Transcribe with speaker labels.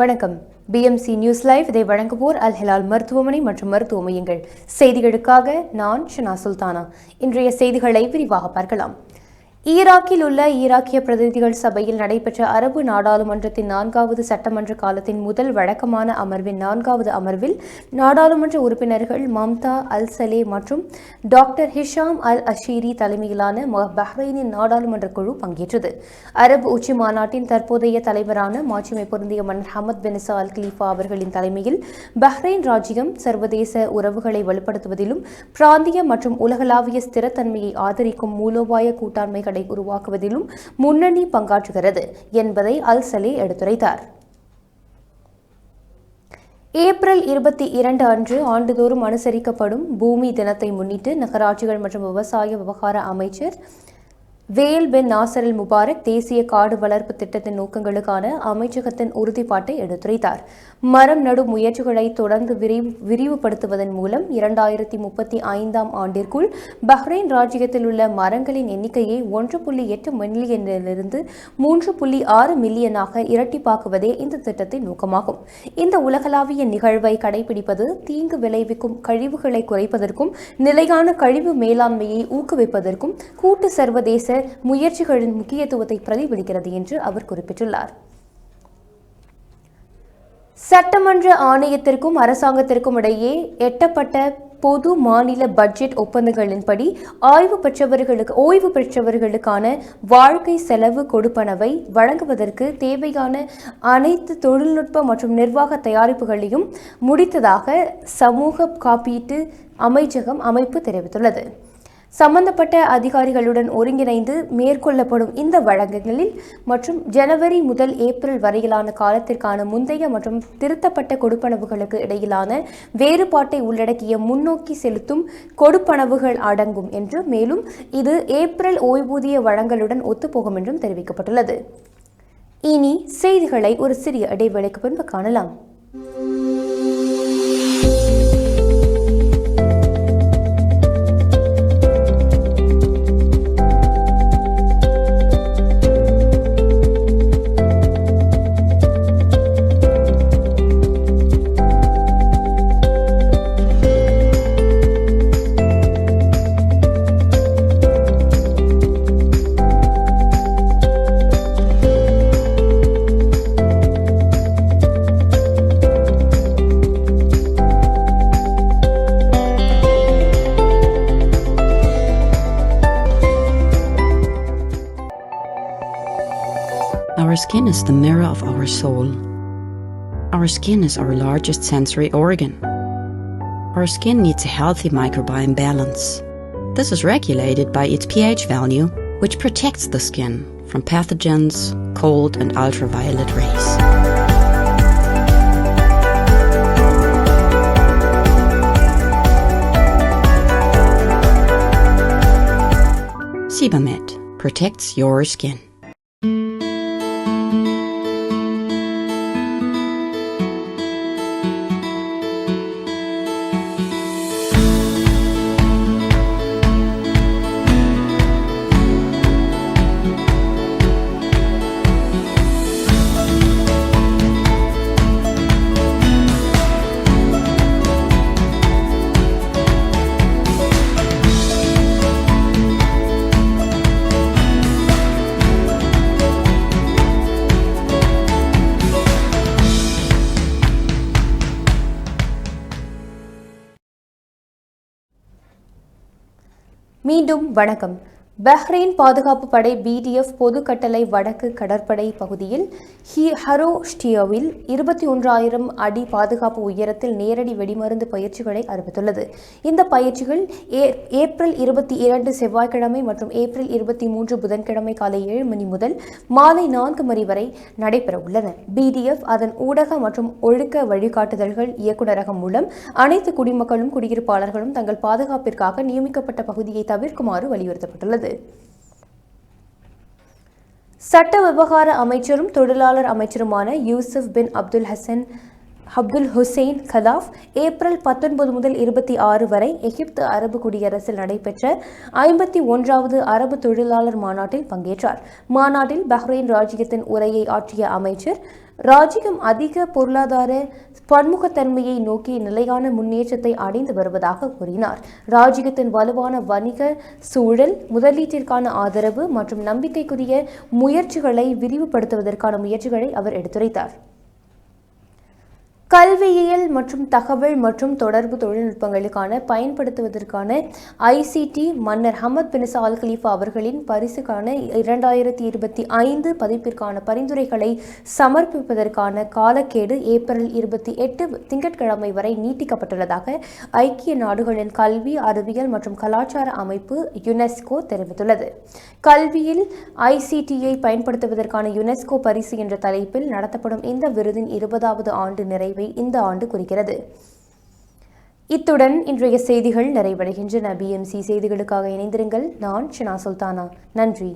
Speaker 1: வணக்கம். BMC news live இதை வழங்குவோர் அல் ஹிலால் மருத்துவமனை மற்றும் மருத்துவ மையங்கள். செய்திகளுக்காக நான் ஷனா சுல்தானா. இன்றைய செய்திகளை விரிவாக பார்க்கலாம். ஈராக்கில் உள்ள ஈராக்கிய பிரதிநிதிகள் சபையில் நடைபெற்ற அரபு நாடாளுமன்றத்தின் 4வது சட்டமன்ற காலத்தின் முதல் வழக்கமான அமர்வின் 4வது அமர்வில் நாடாளுமன்ற உறுப்பினர்கள் மம்தா அல் சலே மற்றும் டாக்டர் ஹிஷாம் அல் அஷீரி தலைமையிலான பஹ்ரைனின் நாடாளுமன்ற குழு பங்கேற்றது. அரபு உச்சி மாநாட்டின் தற்போதைய தலைவரான மாட்சிமை பொருந்திய மன்னர் ஹமத் பின் இசா அல் கலீஃபா அவர்களின் தலைமையில் பஹ்ரைன் ராஜ்யம் சர்வதேச உறவுகளை வலுப்படுத்துவதிலும் பிராந்திய மற்றும் உலகளாவிய ஸ்திரத்தன்மையை ஆதரிக்கும் மூலோபாய கூட்டாண்மைகளை உருவாக்குவதிலும் முன்னணி பங்காற்றுகிறது என்பதை அல் சலே எடுத்துரைத்தார். ஏப்ரல் 22 அன்று ஆண்டுதோறும் அனுசரிக்கப்படும் பூமி தினத்தை முன்னிட்டு நகராட்சிகள் மற்றும் விவசாய விவகார அமைச்சர் வேல் பின் நாசர் அல் முபாரக் தேசிய காடு வளர்ப்பு திட்டத்தின் நோக்கங்களுக்கான அமைச்சகத்தின் உறுதிப்பாட்டை எடுத்துரைத்தார். மரம் நடும் முயற்சிகளை தொடர்ந்து விரிவுபடுத்துவதன் மூலம் 2035 ஆண்டிற்குள் பஹ்ரைன் ராஜ்யத்தில் உள்ள மரங்களின் எண்ணிக்கையை 1.8 மில்லியனிலிருந்து 3.6 மில்லியனாக இரட்டிப்பாக்குவதே இந்த திட்டத்தின் நோக்கமாகும். இந்த உலகளாவிய நிகழ்வை கடைபிடிப்பது தீங்கு விளைவிக்கும் கழிவுகளை குறைப்பதற்கும் நிலையான கழிவு மேலாண்மையை ஊக்குவிப்பதற்கும் கூட்டு சர்வதேச முயற்சிகளின் முக்கியத்துவத்தை பிரதிபலிக்கிறது என்று அவர் குறிப்பிட்டுள்ளார். சட்டமன்ற ஆணையத்திற்கும் அரசாங்கத்திற்கும் இடையே எட்டப்பட்ட பொது மாநில பட்ஜெட் ஒப்பந்தங்களின்படி ஓய்வு பெற்றவர்களுக்கான வாழ்க்கை செலவு கொடுப்பனவை வழங்குவதற்கு தேவையான அனைத்து தொழில்நுட்ப மற்றும் நிர்வாக தயாரிப்புகளையும் முடித்ததாக சமூக காப்பீட்டு அமைப்பு தெரிவித்துள்ளது. சம்பந்தப்பட்ட அதிகாரிகளுடன் ஒருங்கிணைந்து மேற்கொள்ளப்படும் இந்த வழக்குகளில் மற்றும் ஜனவரி முதல் ஏப்ரல் வரையிலான காலத்திற்கான முந்தைய மற்றும் திருத்தப்பட்ட கொடுப்பனவுகளுக்கு இடையிலான வேறுபாட்டை உள்ளடக்கிய முன்னோக்கி செலுத்தும் கொடுப்பனவுகள் அடங்கும் என்று மேலும் இது ஏப்ரல் ஓய்வூதிய வழங்கலுடன் ஒத்துப்போகும் என்றும் தெரிவிக்கப்பட்டுள்ளது. இனி செய்திகளை ஒரு சிறிய இடைவேளைக்கு பின்பு காணலாம்.
Speaker 2: Our skin is the mirror of our soul. Our skin is our largest sensory organ. Our skin needs a healthy microbiome balance. This is regulated by its pH value, which protects the skin from pathogens, cold and ultraviolet rays. Sebamed protects your skin.
Speaker 1: மீண்டும் வணக்கம். Bahrain பாதுகாப்பு படை BDF பொது கட்டளை வடக்கு கடற்படை பகுதியில் ஹரோஸ்டியோவில் 21,000 அடி பாதுகாப்பு உயரத்தில் நேரடி வெடிமருந்து பயிற்சிகளை அறிவித்துள்ளது. இந்த பயிற்சிகள் ஏப்ரல் 22 செவ்வாய்க்கிழமை மற்றும் ஏப்ரல் 23 புதன்கிழமை காலை 7 மணி முதல் மாலை 4 மணி வரை நடைபெற உள்ளன. BDF அதன் ஊடக மற்றும் ஒழுக்க வழிகாட்டுதல்கள் இயக்குநரகம் மூலம் அனைத்து குடிமக்களும் குடியிருப்பாளர்களும் தங்கள் பாதுகாப்பிற்காக நியமிக்கப்பட்ட பகுதியை தவிர்க்குமாறு வலியுறுத்தப்பட்டுள்ளது. சட்ட விவகார அமைச்சரும் தொழிலாளர் அமைச்சருமான யூசுப் பின் அப்துல் ஹுசைன் கலாஃப் ஏப்ரல் 19 முதல் 26 வரை எகிப்து அரபு குடியரசில் நடைபெற்ற 51வது அரபு தொழிலாளர் மாநாட்டில் பங்கேற்றார். மாநாட்டில் பஹ்ரைன் ராஜ்யத்தின் உரையை ஆற்றிய அமைச்சர் ராஜ்யம் அதிக பொருளாதார பன்முகத்தன்மையை நோக்கி நிலையான முன்னேற்றத்தை அடைந்து வருவதாக கூறினார். ராஜ்யத்தின் வலுவான வணிக சூழல், முதலீட்டிற்கான ஆதரவு மற்றும் நம்பிக்கைக்குரிய முயற்சிகளை விரிவுபடுத்துவதற்கான முயற்சிகளை அவர் எடுத்துரைத்தார். கல்வியியல் மற்றும் தகவல் மற்றும் தொடர்பு தொழில்நுட்பங்களுக்கான பயன்படுத்துவதற்கான ICT மன்னர் ஹமத் பின் அல் கலீஃபா அவர்களின் பரிசுக்கான 2025 பதிப்பிற்கான பரிந்துரைகளை சமர்ப்பிப்பதற்கான காலக்கெடு ஏப்ரல் 28 திங்கட்கிழமை வரை நீட்டிக்கப்பட்டுள்ளதாக ஐக்கிய நாடுகளின் கல்வி, அறிவியல் மற்றும் கலாச்சார அமைப்பு UNESCO தெரிவித்துள்ளது. கல்வியில் ICT-ஐ பயன்படுத்துவதற்கான UNESCO பரிசு என்ற தலைப்பில் நடத்தப்படும் இந்த விருதின் 20வது ஆண்டு நிறைவை இந்த ஆண்டு குறிக்கிறது. இத்துடன் இன்றைய செய்திகள் நிறைவடைகின்றன. BMC செய்திகளுக்காக இணைந்திருங்கள். நான் ஷனா சுல்தானா. நன்றி.